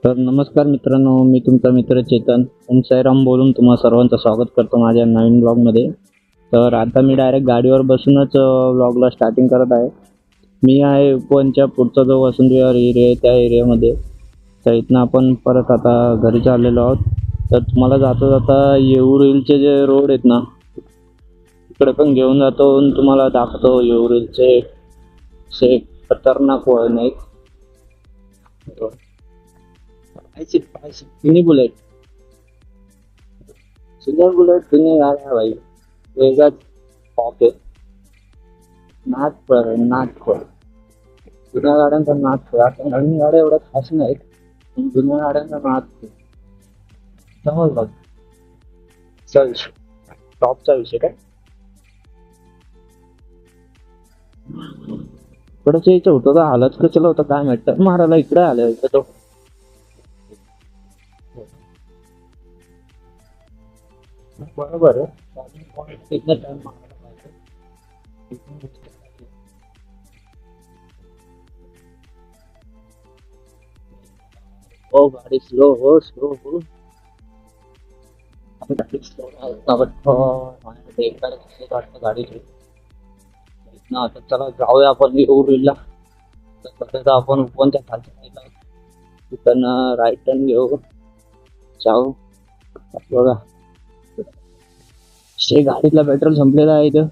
तर नमस्कार मित्रांनो, मी तुमचा मित्र चेतन ओम साईराम बोलून तुम्हा सर्वांचं स्वागत करतो माझ्या नवीन ब्लॉगमध्ये. तर आता मी डायरेक्ट गाडीवर बसूनच ब्लॉगला स्टार्टिंग करत आहे. मी आहे उपवनच्या पुढचा जो वसंतविहार एरिया आहे त्या एरियामध्ये. तर इथनं आपण परत आता घरी चाललेलो आहोत. तर तुम्हाला जाता जाता येऊर जे रोड आहेत ना, तिकडे पण घेऊन जातो आणि तुम्हाला दाखवतो येऊर हिलचे असे खतरनाक वळण आहेत. मिनी बुलेट, सिल्वर बुलेट जुनी गाडी आहे भाई. वेगळाच पॉप आहे. नाच जुन्या गाड्यांचा नाच आता नवीन गाड्या एवढ्या खास नाहीत, पण जुन्या गाड्यांचा नाच समज बघ. चल, टॉपचा विषय काय इकडच्या इथं होतं का हालच कसलं होतं काय माहित. मारायला इकडे आलं इथं तो. बरोबर आहे. इथनं turn मारायला पाहिजे. हो गाडी स्लो हो. आता गाडी स्लो माझ्याकडे एकदा वाटतं गाडी ना. आता चला जाऊया आपण येऊरला. तर कसं आपण उपवनच्या खालच्या तिथं राईट टर्न घेऊ. जाऊ बघा. गाडीतला पेट्रोल संपलेला आहे इथं.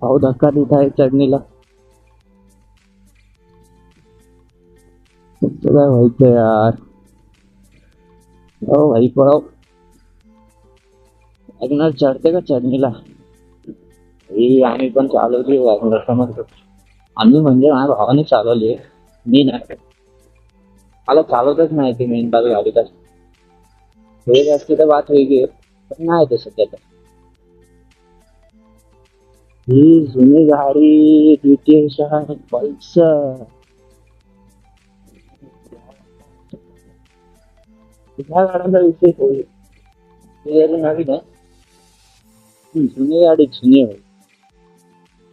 भाऊ धक्का देत आहे चढणीला. काय व्हायचं यार. हो भाई पळव. वॅगनर चढते का चढणीला. ही आम्ही पण चालवली वॅगनर समजतो. आम्ही म्हणजे माझ्या भावाने चालवली, मी नाही. मला चालवतच नाही ती मेन बाजू गाडी. तर हे असते तर बात वेगळी आहे, पण नाही तसं त्याचं. ही जुनी गाडी ब्रिटिश आहे पल्सर. ह्या गाड्यांचा विषय होईल. ही गाडी नवीन आहे, जुनी गाडी जुनी आहे.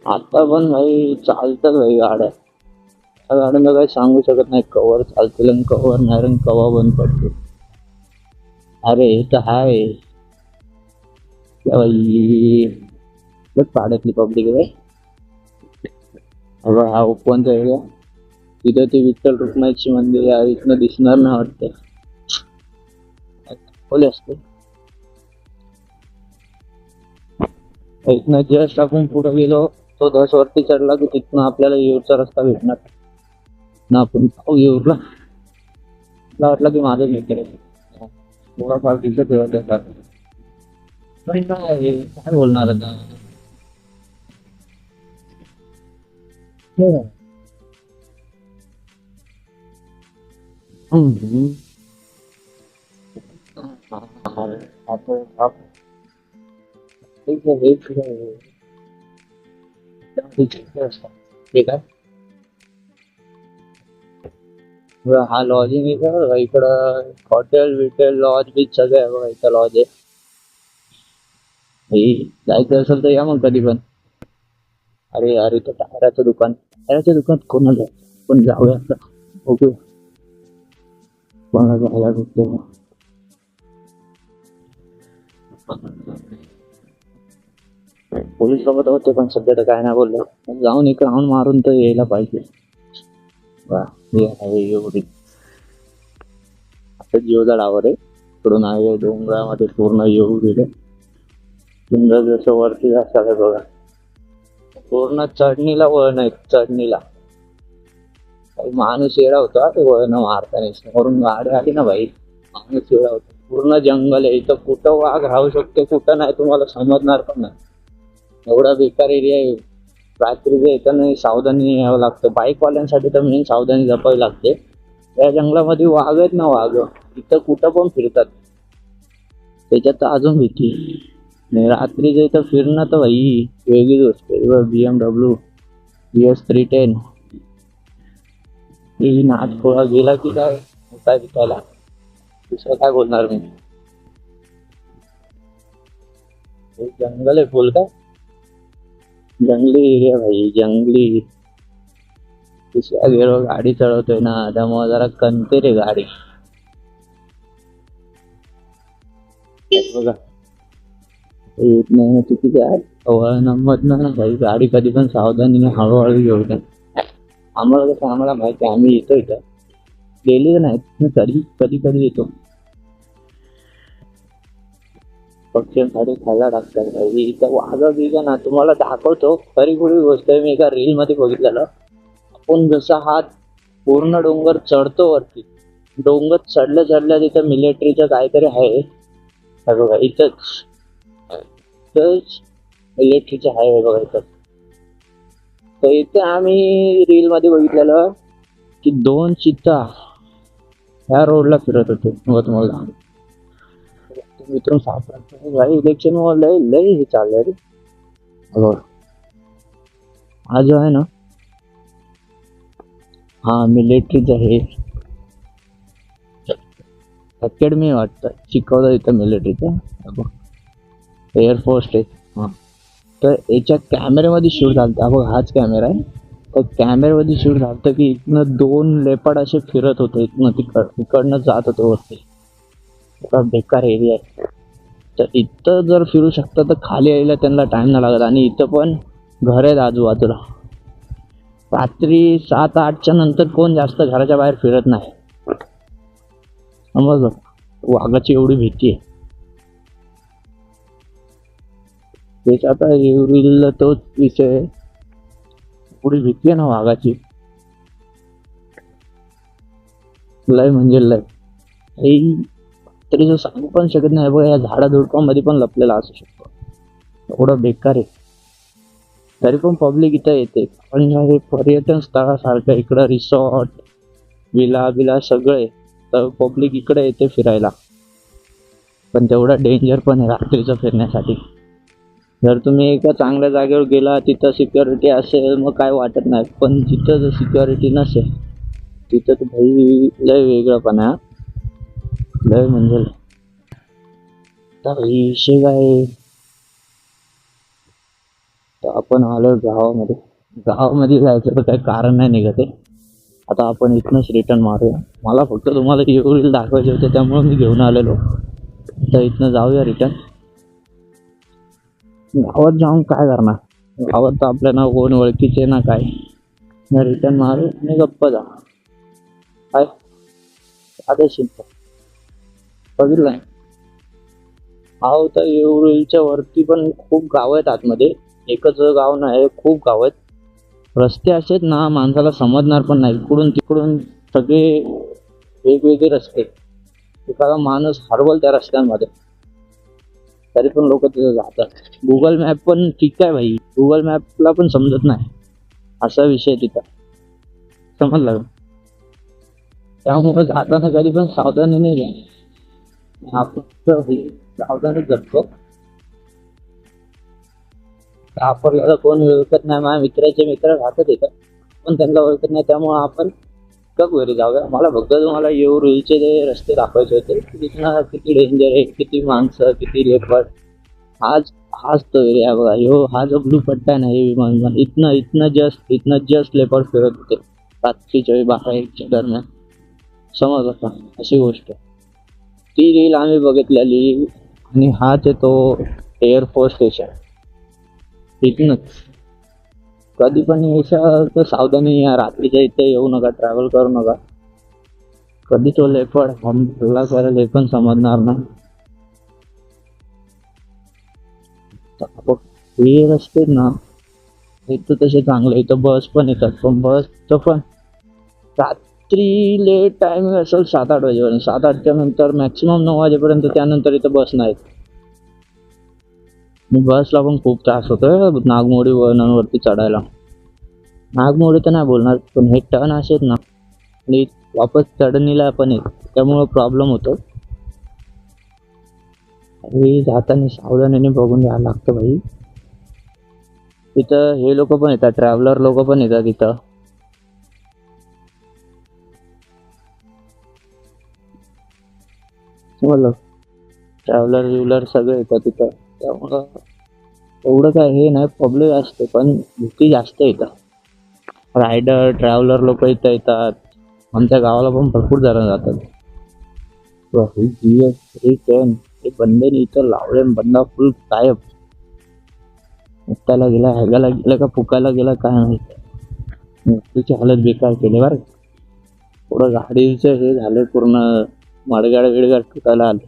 आता पण भाई चालतात भाई गाड्या. त्या गाड्यांना काही सांगू शकत नाही कवर चालतील आणि कवर नाही आणि कवा बंद पडतील. अरे हे तर आहे भाई. बघ पाड्यातली पब्लिक आहे. अगं हा ओपनचा एरिया. तिथं ते विठ्ठल रुक्माईची मंदिर आहे. इथनं दिसणार नाही वाटतं. खोले असते. इथनं जस्ट आपण पुढे गेलो तो 10 वरती चढला की तिथनं आपल्याला येऊरचा रस्ता भेटणार ना. आपण पाहू येऊरला. मला वाटलं की माझं मित्र थोडाफार दिसत ठेवत काय बोलणार आता. हम्म. ठीक आहे. हा लॉजिंग इथं इकडं हॉटेल बिटेल लॉज बीच सगळं आहे बघा. इथं लॉज आहे. जायचं असेल तर या मग कधी पण. अरे अरे तर टायराचं दुकान कोणाला पण जाऊया आता. ओके कोणाला जायला भेटतो. पोलीस सोबत होते पण सध्या तर काय नाही बोलले. जाऊन एक राऊंड मारून तर यायला पाहिजे. वा हे आहे एवढी. आता जिओचा डावर आहे. इकडून आहे डोंगरामध्ये पूर्ण येऊ गेले. सुंदर जसं वरती जास्त बघा. पूर्ण चढणीला वळण आहे चढणीला. काही माणूस येडा होता ते वळण मारताना. समोरून गाडी आली ना भाई, माणूस येडा होता. पूर्ण जंगल आहे इथं. कुठं वाघ राहू शकते कुठं नाही तुम्हाला समजणार पण नाही. एवढा बेकार एरिया आहे. रात्रीच्या येताना सावधानी यावं लागतं. बाईकवाल्यांसाठी तर मेन सावधानी जपावी लागते. त्या जंगलामध्ये वाघ आहेत ना, वाघ इथं कुठं पण फिरतात. त्याच्यात तर अजून भीती. आणि रात्रीच्या इथं फिरणं तर भाई वेगळीच गोष्ट आहे. BMW BS310 ही नाच थोडा गेला की काय काय विकायला. दुसरं काय बोलणार मी. जंगल आहे फुल काय. जंगली एरिया भाई जंगली. तिसऱ्या गेअरवर गाडी चढवतोय ना, त्यामुळे जरा कणते रे गाडी. बघा येत नाही ना चुकीचं आहे. वळणामधनं ना काही गाडी कधी पण सावधानीने हळूहळू घेऊ द्या. आम्हाला कसं आम्हाला माहिती आहे, आम्ही येतो इथं गेलेलं नाही, कधी कधी कधी येतो. पक्ष्यांसाठी खायला टाकतात काही इथं वाघ बिघ ना, तुम्हाला दाखवतो. खरी खुरी गोष्ट आहे, मी एका रील मध्ये बघितलेलं. आपण जसा हा पूर्ण डोंगर चढतो वरती, डोंगर चढल्या चढल्या तिथं मिलिटरीचं काहीतरी आहे. हे बघा इथंच मिलिटरीचं आहे बघा इथं. तर इथे आम्ही रील मध्ये बघितलेलं की 2 चित्ता ह्या रोडला फिरत होते. मग तुम्हाला मित्र सापडतो इलेक्शन लय लय हे चाललंय रे. हा जो आहे ना, हा मिलिटरीचं हे अकॅडमी वाटतं, शिकवलं इथं मिलिटरीचं एअरफोर्स आहे. हां, तर याच्या कॅमेऱ्यामध्ये शूट झालं बघ, हाच कॅमेरा आहे. तर कॅमेऱ्यामध्ये शूट झालं की इथनं 2 लेपर्ड असे फिरत होते, इकडनं जात होते वरती. बेकार एरिया आहे. तर इथं जर फिरू शकता तर खाली यायला त्यांना टाइम नाही लागत. आणि इथं पण घर आहेत आजूबाजूला. रात्री 7-8च्या नंतर कोण जास्त घराच्या बाहेर फिरत नाही. समजलं, वाघाची एवढी भीती आहे. तेच आता येईल तोच विषय, एवढी भीती आहे ना वाघाची, लय म्हणजे लय. तरी जो सांगू पण शकत नाही बघा, या झाडाझुडपांमध्ये पण लपलेला असू शकतो. एवढं बेकार आहे. तरी पण पब्लिक इथं येते. पण हे पर्यटन स्थळासारखं इकडं रिसॉर्ट विला बिला सगळे, तर पब्लिक इकडे येते फिरायला. पण तेवढा डेंजर पण आहे रात्रीचं फिरण्यासाठी. जर तुम्ही एका चांगल्या जागेवर गेला, तिथं सिक्युरिटी असेल मग काय वाटत नाही. पण जिथं जर सिक्युरिटी नसेल तिथं तर भाई लय वेगळं आहे. लय म्हणजे तर विषय काय, तर आपण आलो गावामध्ये. गावामध्ये जायचं तर काही कारण नाही निघत आहे. आता आपण इथनंच रिटर्न मारूया. मला फक्त तुम्हाला रील दाखवायचे होते, त्यामुळे मी घेऊन आलेलो. तर इथनं जाऊया रिटर्न. गावात जाऊन काय करणार, गावात तर आपल्याला कोण ओळखीचे ना काय. रिटर्न मारू आणि गप्प जा. काय आता शिकतो बघितलं नाही. हा तर येऊरच्या वरती पण खूप गाव आहेत आतमध्ये, एकच गाव नाही, खूप गाव आहेत. रस्ते असेच ना माणसाला समजणार पण नाही. इकडून तिकडून सगळे वेगवेगळे रस्ते, एखादा माणूस हरवल त्या रस्त्यांमध्ये, तरी पण लोक तिथे जातात. गुगल मॅप पण ठीक आहे भाई, गुगल मॅपला पण समजत नाही, असा विषय तिथं. समजलं का? त्यामुळे जाताना कधी पण सावधानीने घ्या. आपण सावधानी करतो. आपल्याला कोण ओळखत नाही, माझ्या मित्राचे मित्र राहतात तिथं, पण त्यांना ओळखत नाही. त्यामुळे आपण कब घरी जाऊया. मला फक्त तुम्हाला येऊरचे जे रस्ते दाखवायचे होते, तिथनं किती डेंजर आहे, किती माणसं, किती लेपर्ड. हाच तो एरिया बघा. हा जो ब्लू पट्टा आहे ना, हे विमान, इथनं जस्ट लेपर्ड फिरत होते रात्रीच्या 12-1च्या दरम्यान. समजलं का, अशी गोष्ट. ती रील आम्ही बघितलेली. आणि हाच आहे तो एअरफोर्स स्टेशन. इथनंच कधी पण यायचं तर सावधानी या. रात्रीच्या इथे येऊ नका, ट्रॅव्हल करू नका. कधी तो लेपर्ड हल्ला करेल हे पण समजणार ना. हे रस्ते ना इथं तसे चांगले, इथं बस पण येतात. पण बसचं पण रात्री लेट टाइमिंग असेल 7-8 वाजेपर्यंत. 7-8च्या नंतर मॅक्सिमम 9 वाजेपर्यंत, त्यानंतर इथं बस नाहीत. बसला पण खूप त्रास होतोय नागमोडी वळणांवरती चढायला. नागमोडी तर नाही बोलणार, पण हे टर्न असेच ना आणि वापस चढणीला पण येत, त्यामुळं प्रॉब्लेम होतो. हे जाताना सावधानीने बघून जायला लागतं भाई. तिथं हे लोक पण येतात, ट्रॅव्हलर लोक पण येतात तिथं. समजलं, ट्रॅव्हलर सगळे येतात तिथं. त्यामुळं एवढं काय हे नाही, प्रॉब्लेम असते, पण भीती जास्त येतं. रायडर ट्रॅव्हलर लोक इथं येतात. आमच्या गावाला पण भरपूर जण जातात. ही GS 310 हे बंदेने इथं लावले, बंदा फुल गायब. मुक्ताला गेला, ह्याला गेला का फुकायला गेला काय माहिती. मुक्तीची हालत बेकार केली बरं. थोडं गाडीचे हे झाले पूर्ण, मडगाड विडगाड फुकायला आले.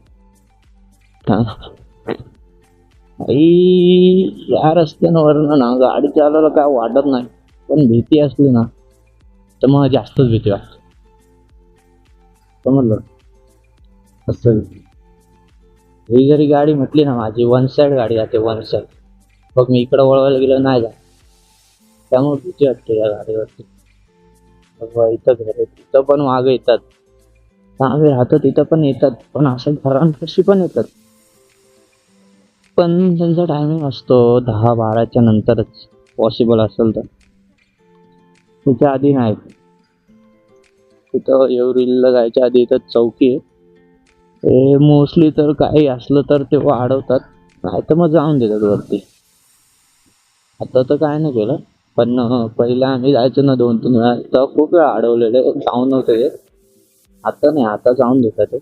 या रस्त्यांवरनं ना गाडी चालवायला काय वाटत नाही, पण भीती असली ना तर मग जास्तच भीती वाटते. समजलं असं. ही जरी गाडी म्हटली ना माझी, वन साईड गाडी जाते, वन साईड. बघ मी इकडं वळवायला गेलं नाही जात, त्यामुळे भीती वाटते या गाडीवरती. इथं घर आहे, तिथं पण मागे येतात, मागे राहतं तिथं पण येतात, पण असं घरांपाशी पण येतात. पण त्यांचा टायमिंग असतो 10-12च्या नंतरच पॉसिबल असेल तर, त्याच्या आधी नाही. तिथं येऊरिलला जायच्या आधी इथं चौकी आहे, ते मोस्टली तर काही असलं तर तेव्हा अडवतात, नाही तर मग जाऊन देतात वरती. आता तर काय नाही केलं, पण पहिला आम्ही जायचो ना 2-3 वेळा, तर खूप वेळा अडवलेले, जाऊन नव्हते. आता नाही, आता जाऊन देतात ते.